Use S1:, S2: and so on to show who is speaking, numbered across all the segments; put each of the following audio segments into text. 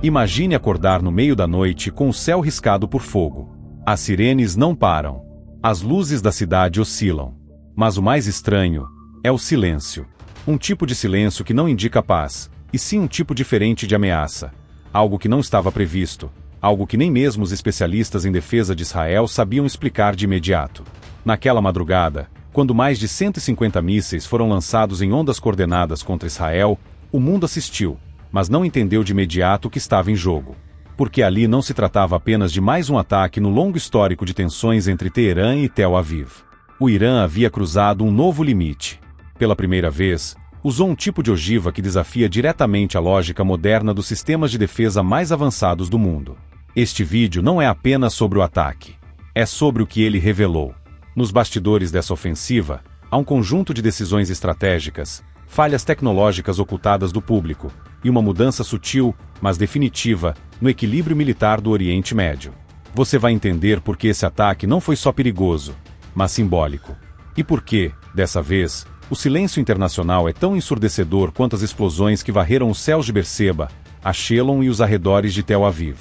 S1: Imagine acordar no meio da noite com o céu riscado por fogo. As sirenes não param. As luzes da cidade oscilam. Mas o mais estranho é o silêncio. Um tipo de silêncio que não indica paz, e sim um tipo diferente de ameaça. Algo que não estava previsto. Algo que nem mesmo os especialistas em defesa de Israel sabiam explicar de imediato. Naquela madrugada, quando mais de 150 mísseis foram lançados em ondas coordenadas contra Israel, o mundo assistiu, mas não entendeu de imediato o que estava em jogo. Porque ali não se tratava apenas de mais um ataque no longo histórico de tensões entre Teherã e Tel Aviv. O Irã havia cruzado um novo limite. Pela primeira vez, usou um tipo de ogiva que desafia diretamente a lógica moderna dos sistemas de defesa mais avançados do mundo. Este vídeo não é apenas sobre o ataque. É sobre o que ele revelou. Nos bastidores dessa ofensiva, há um conjunto de decisões estratégicas, falhas tecnológicas ocultadas do público, e uma mudança sutil, mas definitiva, no equilíbrio militar do Oriente Médio. Você vai entender por que esse ataque não foi só perigoso, mas simbólico. E por que, dessa vez, o silêncio internacional é tão ensurdecedor quanto as explosões que varreram os céus de Beerseba, Ashelon e os arredores de Tel Aviv.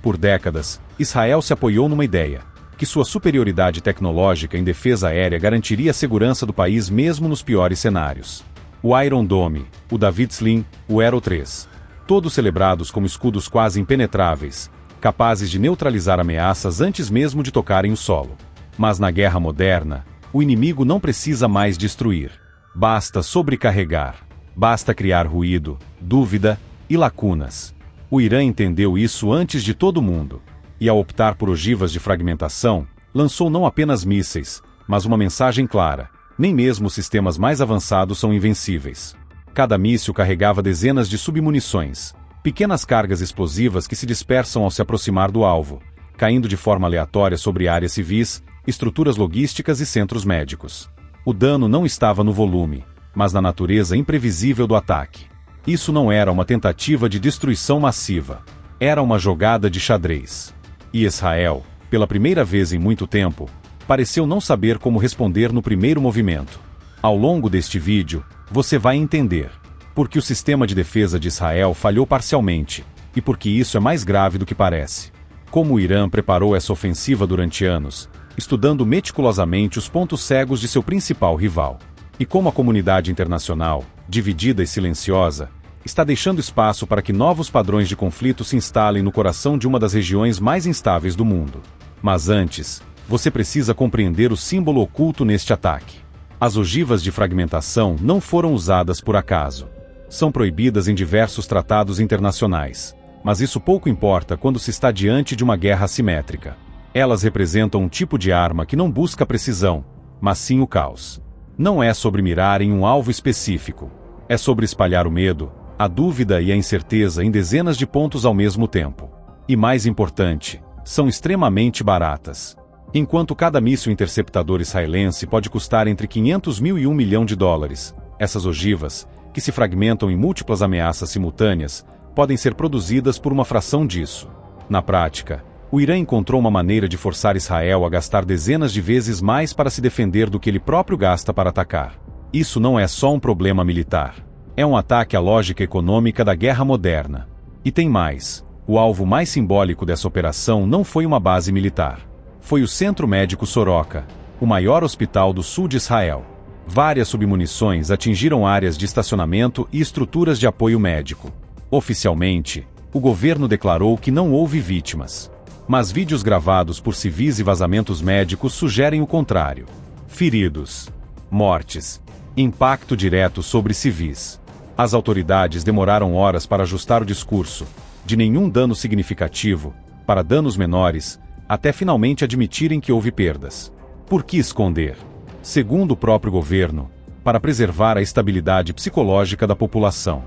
S1: Por décadas, Israel se apoiou numa ideia, que sua superioridade tecnológica em defesa aérea garantiria a segurança do país mesmo nos piores cenários. O Iron Dome, o David Sling, o Arrow 3. Todos celebrados como escudos quase impenetráveis, capazes de neutralizar ameaças antes mesmo de tocarem o solo. Mas na guerra moderna, o inimigo não precisa mais destruir. Basta sobrecarregar. Basta criar ruído, dúvida e lacunas. O Irã entendeu isso antes de todo mundo. E ao optar por ogivas de fragmentação, lançou não apenas mísseis, mas uma mensagem clara. Nem mesmo os sistemas mais avançados são invencíveis. Cada míssil carregava dezenas de submunições, pequenas cargas explosivas que se dispersam ao se aproximar do alvo, caindo de forma aleatória sobre áreas civis, estruturas logísticas e centros médicos. O dano não estava no volume, mas na natureza imprevisível do ataque. Isso não era uma tentativa de destruição massiva. Era uma jogada de xadrez. E Israel, pela primeira vez em muito tempo, pareceu não saber como responder no primeiro movimento. Ao longo deste vídeo, você vai entender porque o sistema de defesa de Israel falhou parcialmente, e porque isso é mais grave do que parece. Como o Irã preparou essa ofensiva durante anos, estudando meticulosamente os pontos cegos de seu principal rival. E como a comunidade internacional, dividida e silenciosa, está deixando espaço para que novos padrões de conflito se instalem no coração de uma das regiões mais instáveis do mundo. Mas antes, você precisa compreender o símbolo oculto neste ataque. As ogivas de fragmentação não foram usadas por acaso. São proibidas em diversos tratados internacionais, mas isso pouco importa quando se está diante de uma guerra assimétrica. Elas representam um tipo de arma que não busca precisão, mas sim o caos. Não é sobre mirar em um alvo específico. É sobre espalhar o medo, a dúvida e a incerteza em dezenas de pontos ao mesmo tempo. E mais importante, são extremamente baratas. Enquanto cada míssil interceptador israelense pode custar entre 500 mil e $1 milhão, essas ogivas, que se fragmentam em múltiplas ameaças simultâneas, podem ser produzidas por uma fração disso. Na prática, o Irã encontrou uma maneira de forçar Israel a gastar dezenas de vezes mais para se defender do que ele próprio gasta para atacar. Isso não é só um problema militar. É um ataque à lógica econômica da guerra moderna. E tem mais. O alvo mais simbólico dessa operação não foi uma base militar. Foi o Centro Médico Soroka, o maior hospital do sul de Israel. Várias submunições atingiram áreas de estacionamento e estruturas de apoio médico. Oficialmente, o governo declarou que não houve vítimas. Mas vídeos gravados por civis e vazamentos médicos sugerem o contrário. Feridos, mortes, impacto direto sobre civis. As autoridades demoraram horas para ajustar o discurso, de nenhum dano significativo, para danos menores, até finalmente admitirem que houve perdas. Por que esconder? Segundo o próprio governo, para preservar a estabilidade psicológica da população.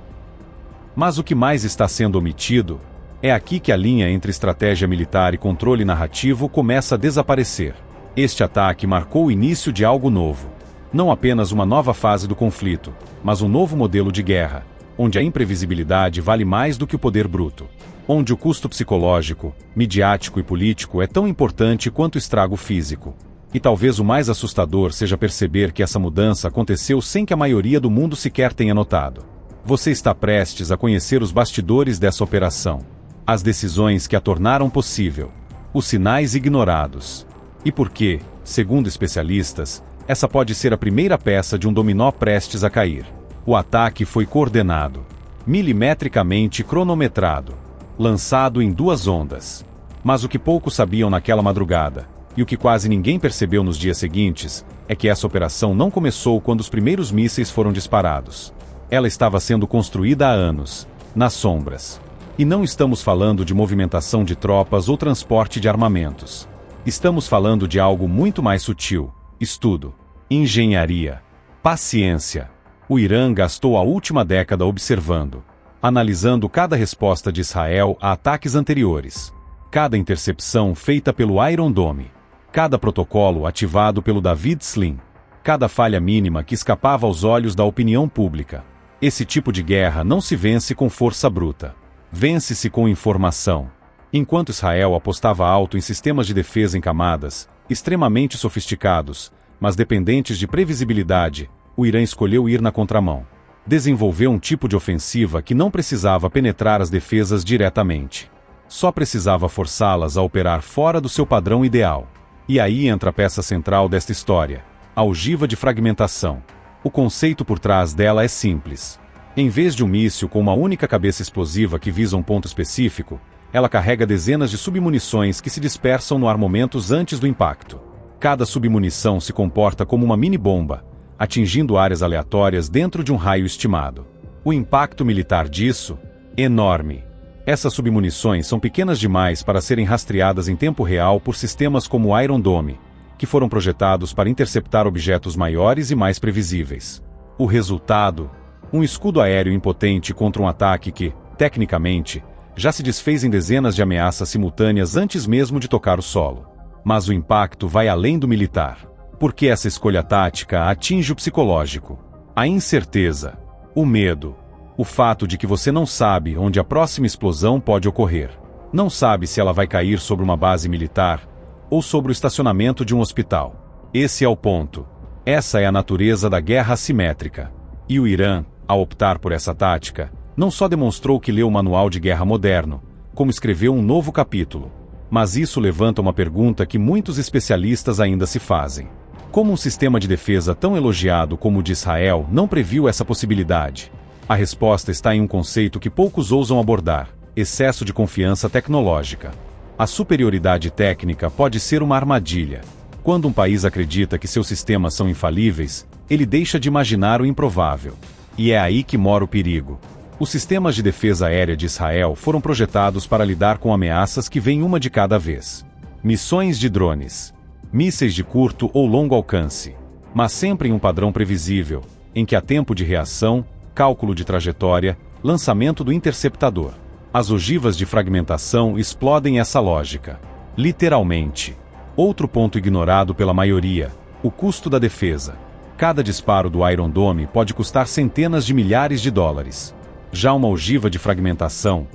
S1: Mas o que mais está sendo omitido? É aqui que a linha entre estratégia militar e controle narrativo começa a desaparecer. Este ataque marcou o início de algo novo. Não apenas uma nova fase do conflito, mas um novo modelo de guerra, onde a imprevisibilidade vale mais do que o poder bruto. Onde o custo psicológico, midiático e político é tão importante quanto o estrago físico. E talvez o mais assustador seja perceber que essa mudança aconteceu sem que a maioria do mundo sequer tenha notado. Você está prestes a conhecer os bastidores dessa operação. As decisões que a tornaram possível. Os sinais ignorados. E por que, segundo especialistas, essa pode ser a primeira peça de um dominó prestes a cair. O ataque foi coordenado, milimetricamente cronometrado, lançado em 2 ondas. Mas o que poucos sabiam naquela madrugada, e o que quase ninguém percebeu nos dias seguintes, é que essa operação não começou quando os primeiros mísseis foram disparados. Ela estava sendo construída há anos, nas sombras. E não estamos falando de movimentação de tropas ou transporte de armamentos. Estamos falando de algo muito mais sutil: estudo, engenharia, paciência. O Irã gastou a última década observando, analisando cada resposta de Israel a ataques anteriores, cada intercepção feita pelo Iron Dome, cada protocolo ativado pelo David Sling, cada falha mínima que escapava aos olhos da opinião pública. Esse tipo de guerra não se vence com força bruta. Vence-se com informação. Enquanto Israel apostava alto em sistemas de defesa em camadas, extremamente sofisticados, mas dependentes de previsibilidade, o Irã escolheu ir na contramão. Desenvolveu um tipo de ofensiva que não precisava penetrar as defesas diretamente. Só precisava forçá-las a operar fora do seu padrão ideal. E aí entra a peça central desta história: a ogiva de fragmentação. O conceito por trás dela é simples. Em vez de um míssil com uma única cabeça explosiva que visa um ponto específico, ela carrega dezenas de submunições que se dispersam no ar momentos antes do impacto. Cada submunição se comporta como uma mini-bomba, atingindo áreas aleatórias dentro de um raio estimado. O impacto militar disso? Enorme. Essas submunições são pequenas demais para serem rastreadas em tempo real por sistemas como o Iron Dome, que foram projetados para interceptar objetos maiores e mais previsíveis. O resultado? Um escudo aéreo impotente contra um ataque que, tecnicamente, já se desfez em dezenas de ameaças simultâneas antes mesmo de tocar o solo. Mas o impacto vai além do militar. Porque essa escolha tática atinge o psicológico. A incerteza, o medo, o fato de que você não sabe onde a próxima explosão pode ocorrer. Não sabe se ela vai cair sobre uma base militar ou sobre o estacionamento de um hospital. Esse é o ponto. Essa é a natureza da guerra assimétrica. E o Irã, ao optar por essa tática, não só demonstrou que leu o manual de guerra moderno, como escreveu um novo capítulo. Mas isso levanta uma pergunta que muitos especialistas ainda se fazem. Como um sistema de defesa tão elogiado como o de Israel não previu essa possibilidade? A resposta está em um conceito que poucos ousam abordar: excesso de confiança tecnológica. A superioridade técnica pode ser uma armadilha. Quando um país acredita que seus sistemas são infalíveis, ele deixa de imaginar o improvável. E é aí que mora o perigo. Os sistemas de defesa aérea de Israel foram projetados para lidar com ameaças que vêm uma de cada vez. Missões de drones, mísseis de curto ou longo alcance, mas sempre em um padrão previsível, em que há tempo de reação, cálculo de trajetória, lançamento do interceptador. As ogivas de fragmentação explodem essa lógica. Literalmente. Outro ponto ignorado pela maioria: o custo da defesa. Cada disparo do Iron Dome pode custar centenas de milhares de dólares. Já uma ogiva de fragmentação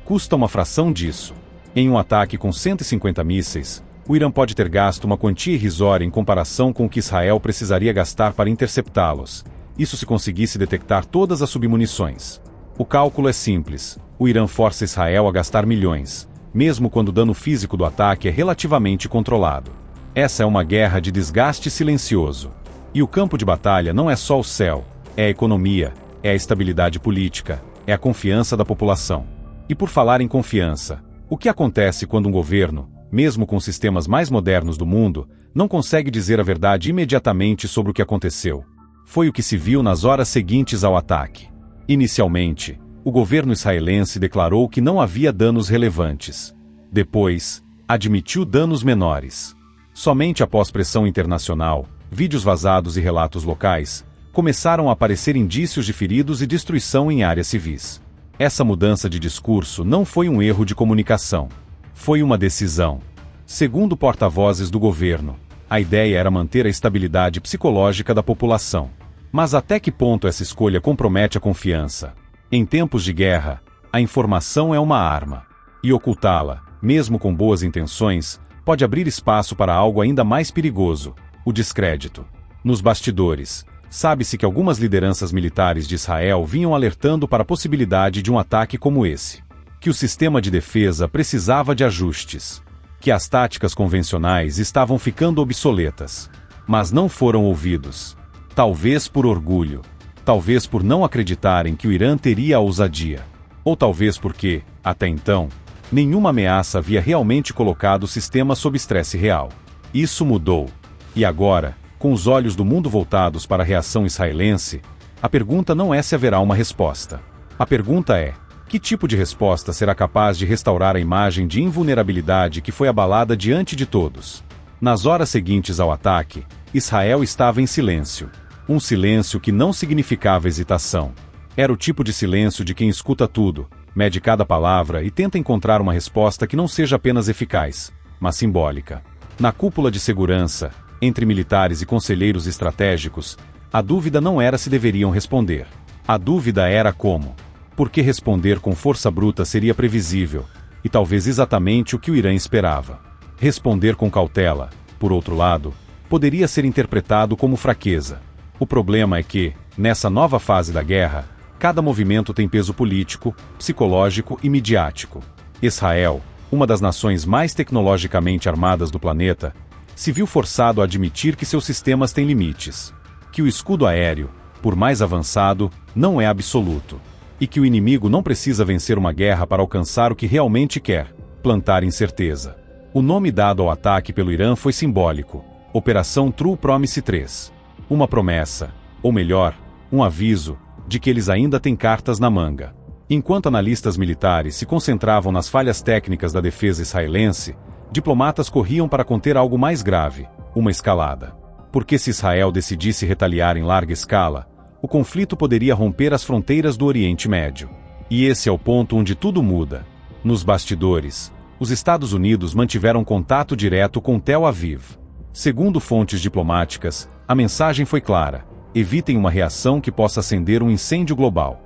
S1: custa uma fração disso. Em um ataque com 150 mísseis, o Irã pode ter gasto uma quantia irrisória em comparação com o que Israel precisaria gastar para interceptá-los. Isso se conseguisse detectar todas as submunições. O cálculo é simples. O Irã força Israel a gastar milhões, mesmo quando o dano físico do ataque é relativamente controlado. Essa é uma guerra de desgaste silencioso. E o campo de batalha não é só o céu, é a economia, é a estabilidade política, é a confiança da população. E por falar em confiança, o que acontece quando um governo, mesmo com os sistemas mais modernos do mundo, não consegue dizer a verdade imediatamente sobre o que aconteceu? Foi o que se viu nas horas seguintes ao ataque. Inicialmente, o governo israelense declarou que não havia danos relevantes. Depois, admitiu danos menores. Somente após pressão internacional, vídeos vazados e relatos locais, começaram a aparecer indícios de feridos e destruição em áreas civis. Essa mudança de discurso não foi um erro de comunicação. Foi uma decisão. Segundo porta-vozes do governo, A ideia era manter a estabilidade psicológica da população. Mas até que ponto essa escolha compromete a confiança? Em tempos de guerra, a informação é uma arma. E ocultá-la, mesmo com boas intenções, pode abrir espaço para algo ainda mais perigoso: o descrédito. Nos bastidores, sabe-se que algumas lideranças militares de Israel vinham alertando para a possibilidade de um ataque como esse. Que o sistema de defesa precisava de ajustes. Que as táticas convencionais estavam ficando obsoletas. Mas não foram ouvidos. Talvez por orgulho. Talvez por não acreditarem que o Irã teria a ousadia. Ou talvez porque, até então, nenhuma ameaça havia realmente colocado o sistema sob estresse real. Isso mudou. E agora, com os olhos do mundo voltados para a reação israelense, a pergunta não é se haverá uma resposta. A pergunta é: que tipo de resposta será capaz de restaurar a imagem de invulnerabilidade que foi abalada diante de todos? Nas horas seguintes ao ataque, Israel estava em silêncio. Um silêncio que não significava hesitação. Era o tipo de silêncio de quem escuta tudo, mede cada palavra e tenta encontrar uma resposta que não seja apenas eficaz, mas simbólica. Na cúpula de segurança, entre militares e conselheiros estratégicos, a dúvida não era se deveriam responder. A dúvida era como. Porque responder com força bruta seria previsível, e talvez exatamente o que o Irã esperava. Responder com cautela, por outro lado, poderia ser interpretado como fraqueza. O problema é que, nessa nova fase da guerra, cada movimento tem peso político, psicológico e midiático. Israel, uma das nações mais tecnologicamente armadas do planeta, se viu forçado a admitir que seus sistemas têm limites. Que o escudo aéreo, por mais avançado, não é absoluto. E que o inimigo não precisa vencer uma guerra para alcançar o que realmente quer: plantar incerteza. O nome dado ao ataque pelo Irã foi simbólico: Operação True Promise 3. Uma promessa, ou melhor, um aviso, de que eles ainda têm cartas na manga. Enquanto analistas militares se concentravam nas falhas técnicas da defesa israelense, diplomatas corriam para conter algo mais grave: uma escalada. Porque se Israel decidisse retaliar em larga escala, o conflito poderia romper as fronteiras do Oriente Médio. E esse é o ponto onde tudo muda. Nos bastidores, os Estados Unidos mantiveram contato direto com Tel Aviv. Segundo fontes diplomáticas, a mensagem foi clara: evitem uma reação que possa acender um incêndio global.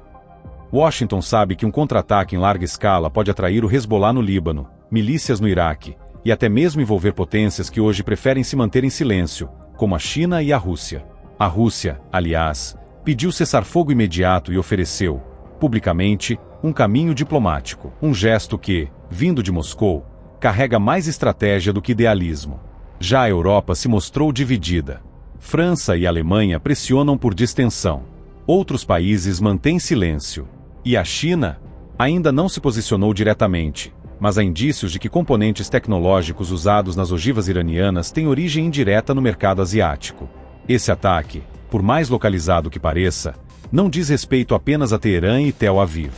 S1: Washington sabe que um contra-ataque em larga escala pode atrair o Hezbollah no Líbano, milícias no Iraque, e até mesmo envolver potências que hoje preferem se manter em silêncio, como a China e a Rússia. A Rússia, aliás, pediu cessar-fogo imediato e ofereceu, publicamente, um caminho diplomático. Um gesto que, vindo de Moscou, carrega mais estratégia do que idealismo. Já a Europa se mostrou dividida. França e Alemanha pressionam por distensão. Outros países mantêm silêncio. E a China ainda não se posicionou diretamente, mas há indícios de que componentes tecnológicos usados nas ogivas iranianas têm origem indireta no mercado asiático. Esse ataque, por mais localizado que pareça, não diz respeito apenas a Teherã e Tel Aviv.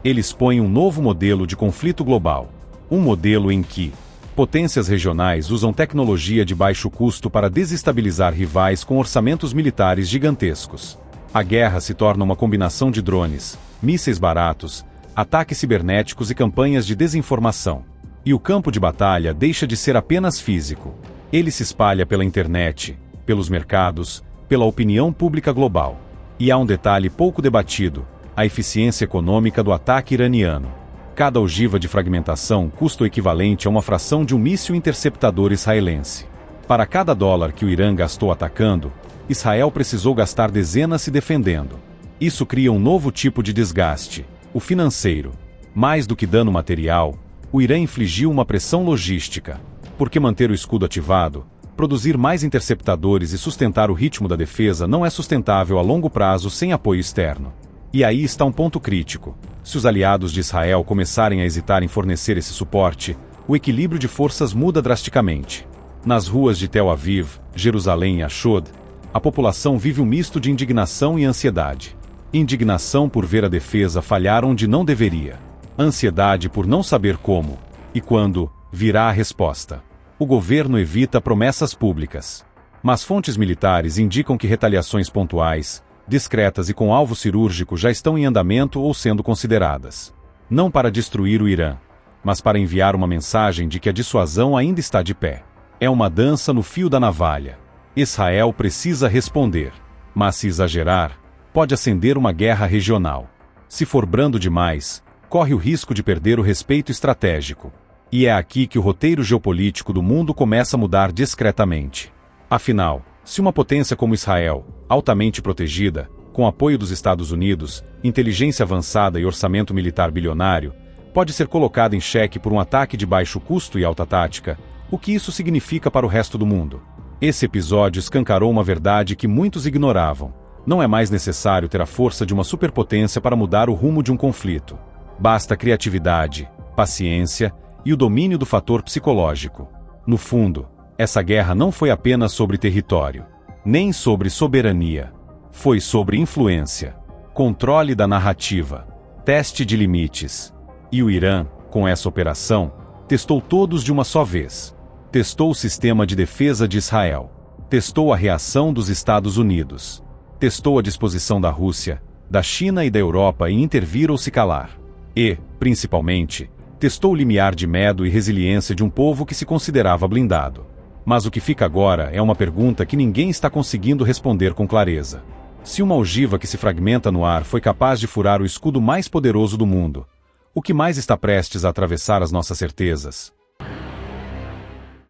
S1: Ele expõe um novo modelo de conflito global. Um modelo em que potências regionais usam tecnologia de baixo custo para desestabilizar rivais com orçamentos militares gigantescos. A guerra se torna uma combinação de drones, mísseis baratos, ataques cibernéticos e campanhas de desinformação. E o campo de batalha deixa de ser apenas físico. Ele se espalha pela internet, pelos mercados, pela opinião pública global. E há um detalhe pouco debatido: a eficiência econômica do ataque iraniano. Cada ogiva de fragmentação custa o equivalente a uma fração de um míssil interceptador israelense. Para cada dólar que o Irã gastou atacando, Israel precisou gastar dezenas se defendendo. Isso cria um novo tipo de desgaste: o financeiro. Mais do que dano material, o Irã infligiu uma pressão logística. Porque manter o escudo ativado, produzir mais interceptadores e sustentar o ritmo da defesa não é sustentável a longo prazo sem apoio externo. E aí está um ponto crítico: se os aliados de Israel começarem a hesitar em fornecer esse suporte, o equilíbrio de forças muda drasticamente. Nas ruas de Tel Aviv, Jerusalém e Ashdod, a população vive um misto de indignação e ansiedade. Indignação por ver a defesa falhar onde não deveria. Ansiedade por não saber como, e quando, virá a resposta. O governo evita promessas públicas. Mas fontes militares indicam que retaliações pontuais, discretas e com alvo cirúrgico já estão em andamento ou sendo consideradas. Não para destruir o Irã, mas para enviar uma mensagem de que a dissuasão ainda está de pé. É uma dança no fio da navalha. Israel precisa responder. Mas se exagerar, pode acender uma guerra regional. Se for brando demais, corre o risco de perder o respeito estratégico. E é aqui que o roteiro geopolítico do mundo começa a mudar discretamente. Afinal, se uma potência como Israel, altamente protegida, com apoio dos Estados Unidos, inteligência avançada e orçamento militar bilionário, pode ser colocada em xeque por um ataque de baixo custo e alta tática, o que isso significa para o resto do mundo? Esse episódio escancarou uma verdade que muitos ignoravam. Não é mais necessário ter a força de uma superpotência para mudar o rumo de um conflito. Basta criatividade, paciência e o domínio do fator psicológico. No fundo, essa guerra não foi apenas sobre território, nem sobre soberania. Foi sobre influência, controle da narrativa, teste de limites. E o Irã, com essa operação, testou todos de uma só vez. Testou o sistema de defesa de Israel. Testou a reação dos Estados Unidos. Testou a disposição da Rússia, da China e da Europa em intervir ou se calar. E, principalmente, testou o limiar de medo e resiliência de um povo que se considerava blindado. Mas o que fica agora é uma pergunta que ninguém está conseguindo responder com clareza. Se uma ogiva que se fragmenta no ar foi capaz de furar o escudo mais poderoso do mundo, o que mais está prestes a atravessar as nossas certezas?